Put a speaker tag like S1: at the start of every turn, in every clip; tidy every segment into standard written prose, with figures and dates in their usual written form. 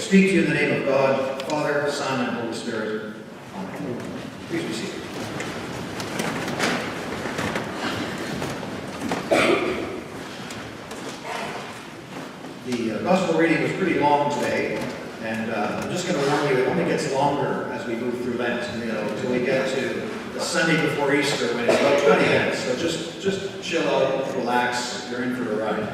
S1: speak to you in the name of God, Father, Son, and Holy Spirit. Amen. Please be seated. The gospel reading was pretty long today, and I'm just going to warn you, it only gets longer as we move through Lent, until we get to the Sunday before Easter when it's about 20 minutes. So just chill out, relax, you're in for a ride.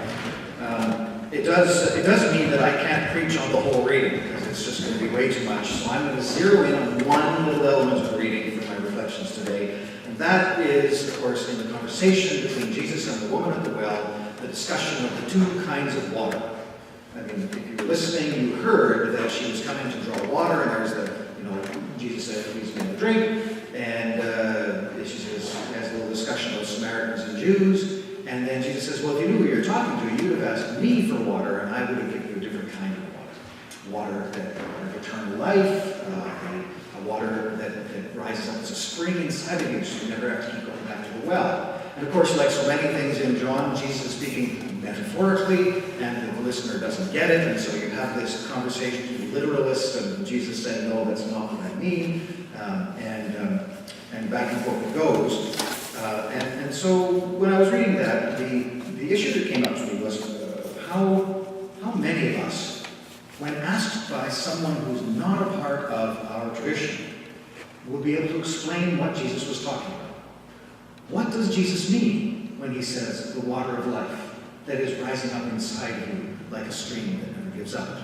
S1: It does mean that I can't preach on the whole reading, because it's just going to be way too much. So I'm going to zero in on one little element of the reading for my reflections today, and that is, of course, in the conversation between Jesus and the woman at the well, the discussion of the two kinds of water. I mean, if you were listening, you heard that she was coming to draw water, and there's Jesus said, please give me a drink, and she says, has a little discussion about Samaritans and Jews, and then Jesus says, well, if you knew who you're talking to, you would have asked me for water, and I would have given you a different kind of water. Water that of eternal life, a water that rises up as a spring inside of you, so you never have to keep going back to the well. And of course, like so many things in John, Jesus is speaking metaphorically, and the listener doesn't get it, and so you have this conversation with the literalist, and Jesus saying, no, that's not what I mean, and back and forth it goes. And so when I was reading that, the issue that came up to me was how many of us, when asked by someone who's not a part of our tradition, would be able to explain what Jesus was talking about. What does Jesus mean when he says the water of life that is rising up inside you like a stream that never gives out?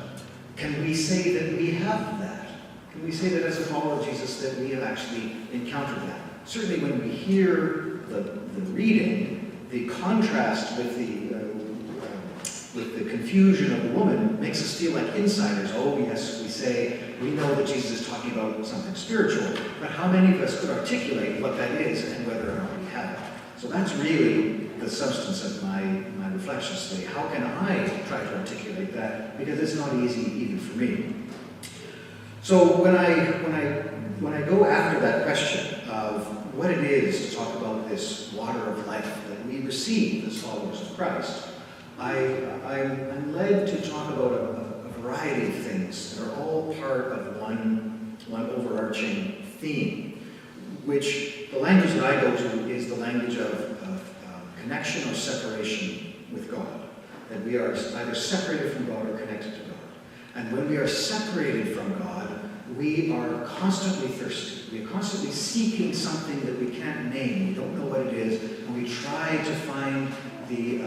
S1: Can we say that we have that? Can we say that as a follower of Jesus that we have actually encountered that? Certainly when we hear the reading, the contrast with the confusion of the woman makes us feel like insiders. Oh yes, we know that Jesus is talking about something spiritual, but how many of us could articulate what that is and whether or not we have it? So that's really the substance of my reflections today. How can I try to articulate that? Because it's not easy even for me. So when I go after that question of what it is to talk about this water of life that we receive as followers of Christ, I'm led to talk about a variety of things that are all part of one overarching theme, which the language that I go to is the language of connection or separation with God. That we are either separated from God or connected to God. And when we are separated from God, we are constantly thirsty. We are constantly seeking something that we can't name. We don't know what it is, and we try to find the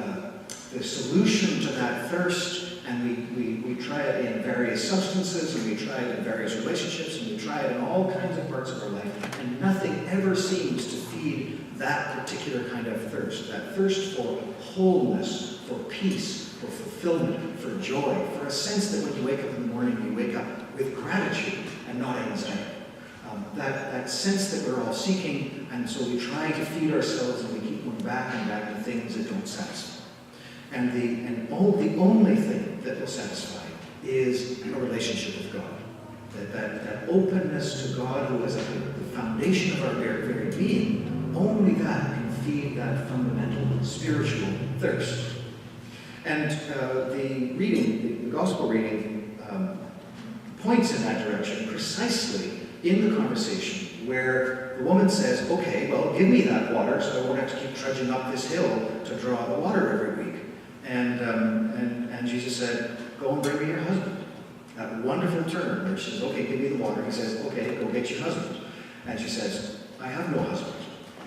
S1: solution to that thirst, and we try it in various substances, and we try it in various relationships, and we try it in all kinds of parts of our life, and nothing ever seems to feed that particular kind of thirst. That thirst for wholeness, for peace, for fulfillment, for joy, for a sense that when you wake up in the morning, you wake up with gratitude and not anxiety. That sense that we're all seeking, and so we try to feed ourselves, and we keep going back and back to things that don't satisfy. And the only thing that will satisfy is a relationship with God. That openness to God, who is at the foundation of our very being, only that can feed that fundamental spiritual thirst. And the gospel reading points in that direction precisely in the conversation where the woman says, okay, well, give me that water so I won't have to keep trudging up this hill to draw the water every week. And Jesus said, go and bring me your husband. That wonderful turn where she says, okay, give me the water. He says, okay, go get your husband. And she says, I have no husband.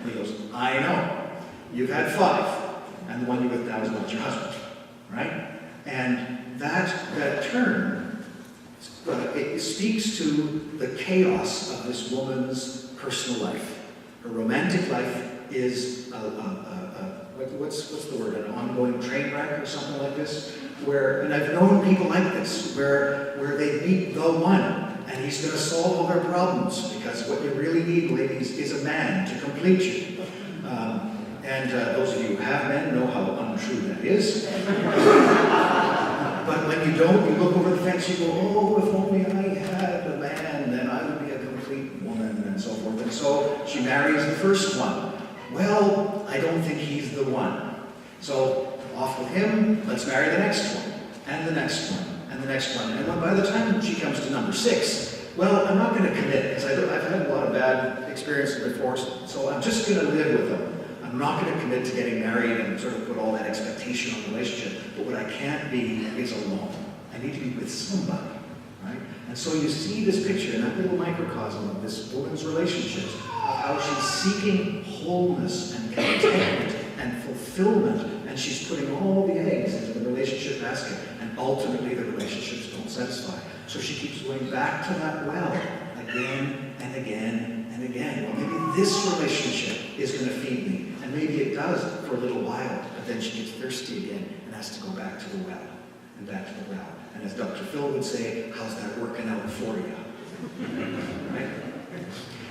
S1: And he goes, I know. You've had 5, and the one you're with now is not your husband. Right? And that turn, it speaks to the chaos of this woman's personal life. Her romantic life is what's the word? An ongoing train wreck or something like this. And I've known people like this, where they meet the one, and he's going to solve all their problems, because what you really need, ladies, is a man to complete you. And those of you who have men know how untrue that is. But when you don't, you look over the fence, you go, oh, if only I had a man, then I would be a complete woman, and so forth. And so she marries the first one. Well, I don't think he's the one. So off with him, let's marry the next one, and the next one, and the next one. And by the time she comes to number 6, well, I'm not going to commit, because I've had a lot of bad experiences before, so I'm just going to live with them. I'm not going to commit to getting married and sort of put all that expectation on the relationship. But what I can't be is alone. I need to be with somebody, right? And so you see this picture in that little microcosm of this woman's relationships, of how she's seeking wholeness and contentment and fulfillment, and she's putting all the eggs into the relationship basket, and ultimately the relationships don't satisfy. So she keeps going back to that well again and again and again. Well, maybe this relationship is going to feed me. And maybe it does for a little while, but then she gets thirsty again and has to go back to the well and back to the well. And as Dr. Phil would say, how's that working out for you? Right?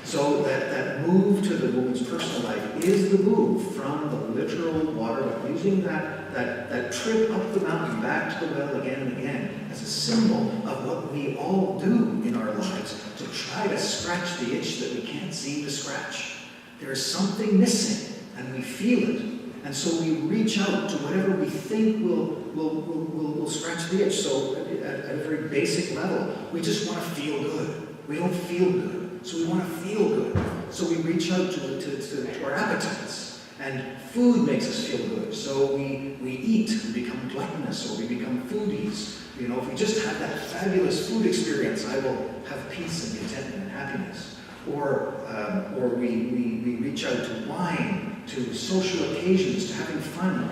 S1: So that move to the woman's personal life is the move from the literal water, but using that trip up the mountain back to the well again and again as a symbol of what we all do in our lives to try to scratch the itch that we can't seem to scratch. There is something missing. And we feel it. And so we reach out to whatever we think will scratch the itch. So at a very basic level, we just want to feel good. We don't feel good. So we want to feel good. So we reach out to our appetites. And food makes us feel good. So we eat, we become gluttonous, or we become foodies. You know, if we just have that fabulous food experience, I will have peace and contentment and happiness. Or we reach out to wine, to social occasions, to having fun.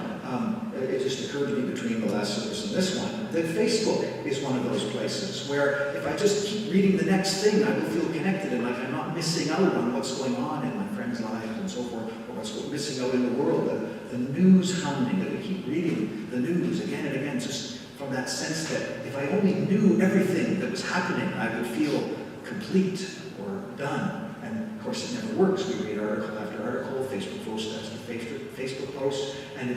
S1: It just occurred to me between the last service and this one that Facebook is one of those places where if I just keep reading the next thing, I will feel connected and like I'm not missing out on what's going on in my friends' lives and so forth, or what's missing out in the world. The news hounding, that we keep reading the news again and again, just from that sense that if I only knew everything that was happening, I would feel complete or done. And of course, it never works. We read article after article, Facebook post after Facebook post, and we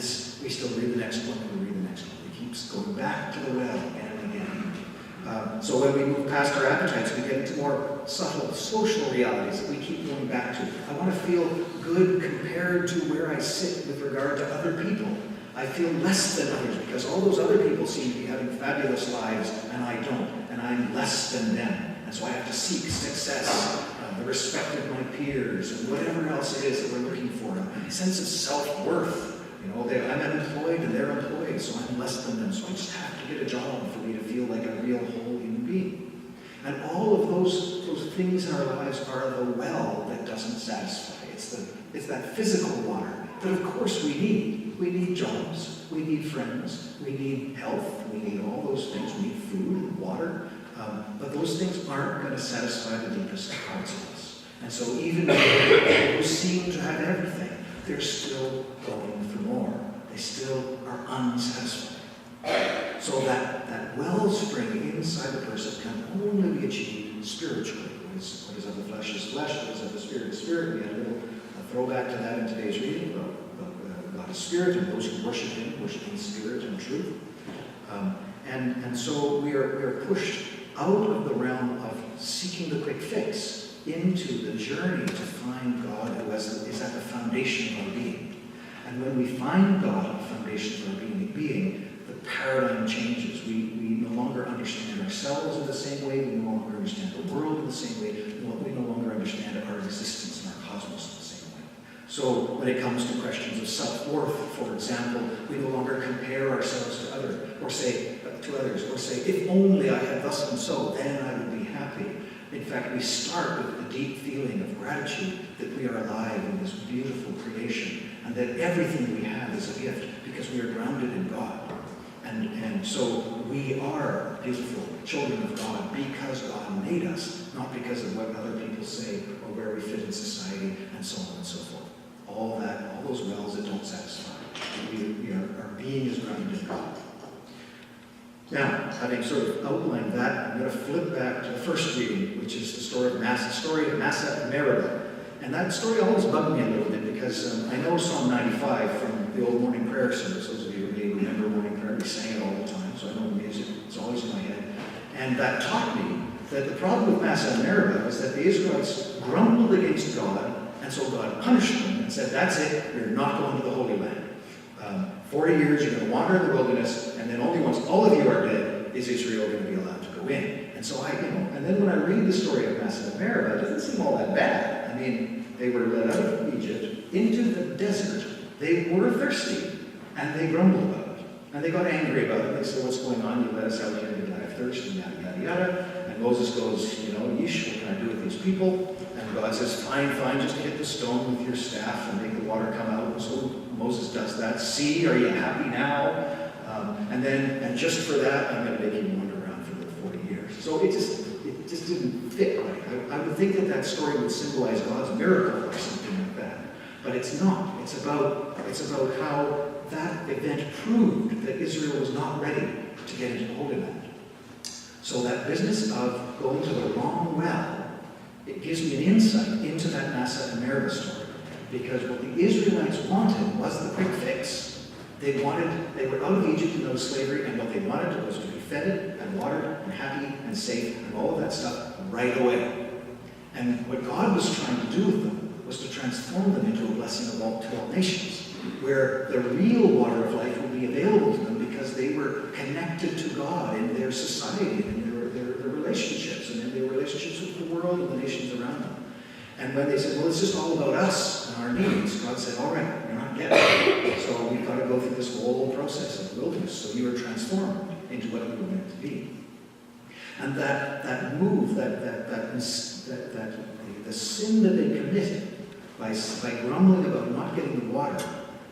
S1: still read the next one, and we read the next one. It keeps going back to the well again and again. So when we move past our appetites, we get into more subtle social realities that we keep going back to. I want to feel good compared to where I sit with regard to other people. I feel less than others because all those other people seem to be having fabulous lives, and I don't, and I'm less than them. And so I have to seek success, the respect of my peers, and whatever else it is that we're looking for, a sense of self-worth. You know, I'm unemployed and they're employed, so I'm less than them. So I just have to get a job for me to feel like a real whole human being. And all of those things in our lives are the well that doesn't satisfy. It's that physical water that of course we need. We need jobs, we need friends, we need health, we need all those things. We need food and water. But those things aren't going to satisfy the deepest parts of us. And so even people who seem to have everything, they're still going for more. They still are unsatisfied. So that wellspring inside the person can only be achieved spiritually. What is of the flesh is flesh, what is of the spirit is spirit. We had a little throwback to that in today's reading. God is spirit, and those who worship him in spirit and truth. And so we are pushed out of the realm of seeking the quick fix into the journey to find God who is at the foundation of our being. And when we find God at the foundation of our being, the paradigm changes. We no longer understand ourselves in the same way. We no longer understand the world in the same way. We no longer understand our existence and our cosmos in the same way. So when it comes to questions of self-worth, for example, we no longer compare ourselves to others, or say, if only I had thus and so, then I would be happy. In fact, we start with a deep feeling of gratitude that we are alive in this beautiful creation, and that everything we have is a gift because we are grounded in God. And so we are beautiful children of God because God made us, not because of what other people say or where we fit in society and so on and so forth. All those wells that don't satisfy. Our being is grounded in God. Now, having sort of outlined that, I'm going to flip back to the first reading, which is the story of Massa and Meribah. And that story always bugged me a little bit because I know Psalm 95 from the old morning prayer service. Those of you who may remember morning prayer, we sang it all the time, so I know the music. It's always in my head. And that taught me that the problem with Massa and Meribah was that the Israelites grumbled against God, and so God punished them and said, that's it, you're not going to the Holy Land. 40 years, you're going to wander in the wilderness, and then only once all of you are dead is Israel going to And so and then when I read the story of Massa and Meribah, it doesn't seem all that bad. I mean, they were led out of Egypt into the desert. They were thirsty, and they grumbled about it. And they got angry about it. They said, what's going on? You let us out here to die of thirst, and yada, yada, yada. And Moses goes, yeesh, what can I do with these people? And God says, fine, just hit the stone with your staff and make the water come out. And so Moses does that. See, are you happy now? And just for that, I'm going to make you wander around for the 40 years. So it just didn't fit right. I would think that story would symbolize God's miracle or something like that. But it's not. It's about how that event proved that Israel was not ready to get into the Holy Land. So that business of going to the wrong well, it gives me an insight into that Massa and Meribah story. Because what the Israelites wanted was the quick fix. They were out of Egypt and out of slavery, and what they wanted was to be fed and watered and happy and safe and all of that stuff right away. And what God was trying to do with them was to transform them into a blessing to all nations, where the real water of life would be available to them because they were connected to God in their society and in their relationships and in their relationships with the world and the nations around them. And when they said, well, it's just all about us and our needs, God said, all right, you're not getting it. So we've got to go through this whole process of the wilderness. So you are transformed into what you were meant to be. And that move, the sin that they committed by grumbling about not getting the water,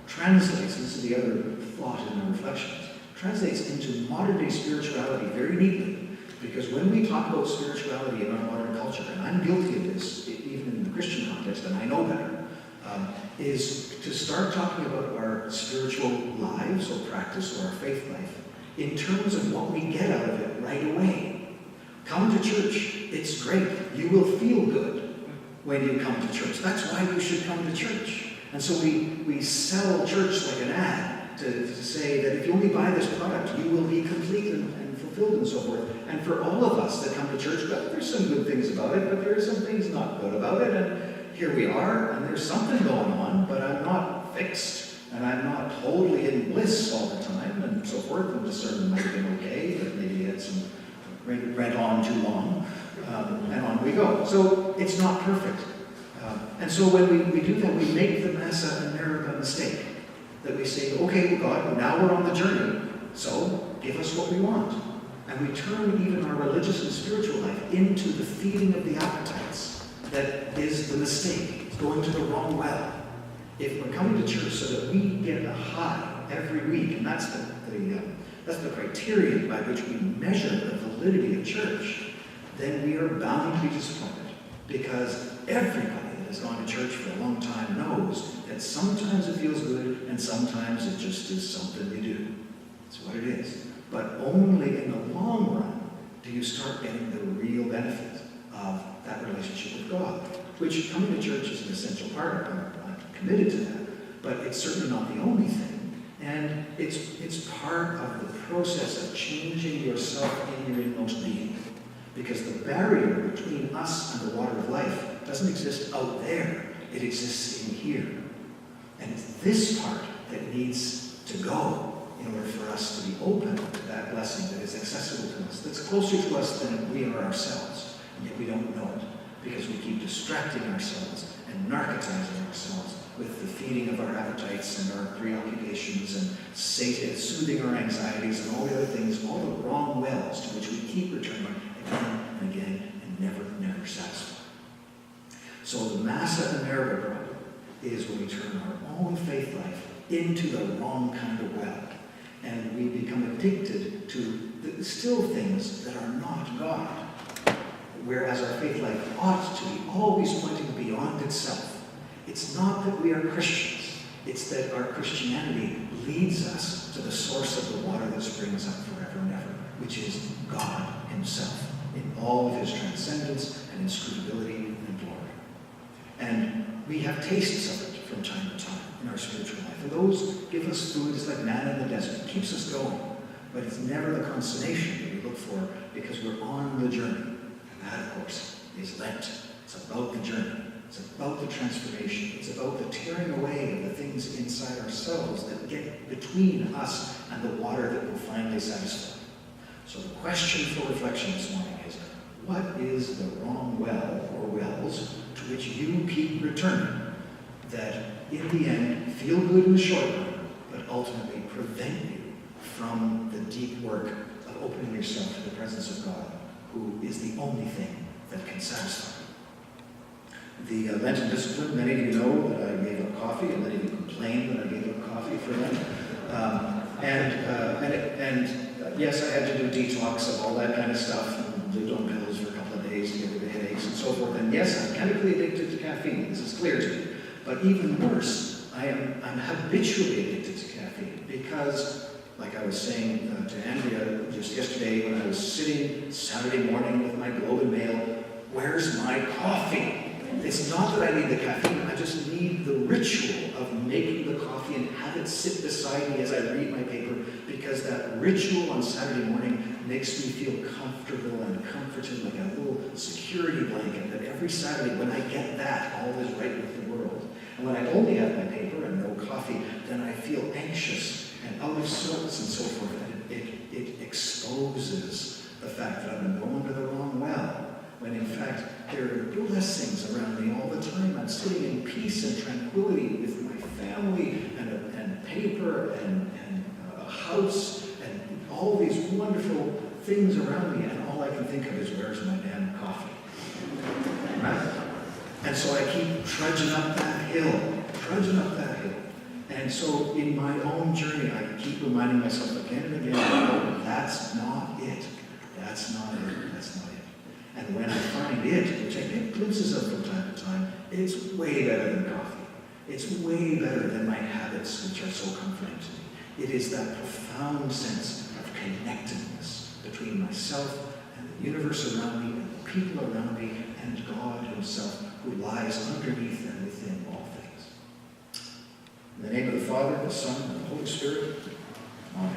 S1: translates, this is the other thought in the reflections, translates into modern day spirituality very neatly. Because when we talk about spirituality in our modern culture, and I'm guilty of this, even in the Christian context, and I know better, is to start talking about our spiritual lives or practice or our faith life in terms of what we get out of it right away. Come to church. It's great. You will feel good when you come to church. That's why you should come to church. And so we sell church like an ad to say that if you only buy this product, you will be complete and fulfilled and so forth. And for all of us that come to church, well, there's some good things about it, but there are some things not good about it. And here we are, and there's something going on, but I'm not fixed, and I'm not totally in bliss all the time, and so forth. And the sermon might have been okay, but maybe it had some read on too long, and on we go. So it's not perfect. And so when we do that, we make the Massa and Meribah mistake. That we say, okay, God, now we're on the journey, so give us what we want. And we turn even our religious and spiritual life into the feeding of the appetites. That is the mistake. It's going to the wrong well. If we're coming to church so that we get a high every week, and that's the criterion by which we measure the validity of church, then we are bound to be disappointed. Because everybody that has gone to church for a long time knows that sometimes it feels good and sometimes it just is something you do. It's what it is. But only in the long run do you start getting the real benefit of that relationship with God, which coming to church is an essential part of it. I'm committed to that, but it's certainly not the only thing. And it's part of the process of changing yourself in your inmost being. Because the barrier between us and the water of life doesn't exist out there, it exists in here. And it's this part that needs to go in order for us to be open to that blessing that is accessible to us, that's closer to us than we are ourselves, and yet we don't know it, because we keep distracting ourselves and narcotizing ourselves with the feeding of our appetites and our preoccupations and soothing our anxieties and all the other things, all the wrong wells to which we keep returning again and again and never satisfied. So the Massa and Meribah problem is when we turn our own faith life into the wrong kind of well. And we become addicted to the still things that are not God. Whereas our faith life ought to be always pointing beyond itself. It's not that we are Christians. It's that our Christianity leads us to the source of the water that springs up forever and ever, which is God himself, in all of his transcendence and inscrutability and glory. And we have tastes of it from time to time in our spiritual life. And those give us food. It's like manna in the desert. It keeps us going. But it's never the consummation that we look for because we're on the journey. And that, of course, is Lent. It's about the journey. It's about the transformation. It's about the tearing away of the things inside ourselves that get between us and the water that will finally satisfy. So the question for reflection this morning is, what is the wrong well or wells to which you keep returning that in the end feel good in the short run, but ultimately prevent you from the deep work of opening yourself to the presence of God, who is the only thing that can satisfy you? The Lenten discipline, many of you know that I gave up coffee, and many of you complained that I gave up coffee for Lent. Yes, I had to do detox of all that kind of stuff, and lived on pills for a couple of days to get rid of headaches and so forth. And yes, I'm chemically addicted to caffeine. This is clear to me. But even worse, I'm habitually addicted to caffeine because, like I was saying to Andrea just yesterday when I was sitting Saturday morning with my Globe and Mail, where's my coffee? It's not that I need the caffeine, I just need the ritual of making the coffee and have it sit beside me as I read my paper, because that ritual on Saturday morning makes me feel comfortable and comforted, like a little security blanket, that every Saturday when I get that, all is right with the world. And when I only have my paper and no coffee, then I feel anxious and out of sorts and so forth. And it exposes the fact that I've been going to the wrong well, when in fact there are blessings around me all the time. I'm sitting in peace and tranquility with my family and paper and a house and all these wonderful things around me, and all I can think of is, where's my damn coffee? Right? And so I keep trudging up that hill. And so in my own journey, I keep reminding myself again and again, no, that's not it. That's not it. That's not it. And when I find it, which I get glimpses of from time to time, it's way better than coffee. It's way better than my habits, which are so comforting to me. It is that profound sense of connectedness between myself and the universe around me and the people around me and God himself, who lies underneath and within all things. In the name of the Father, the Son, and the Holy Spirit, amen.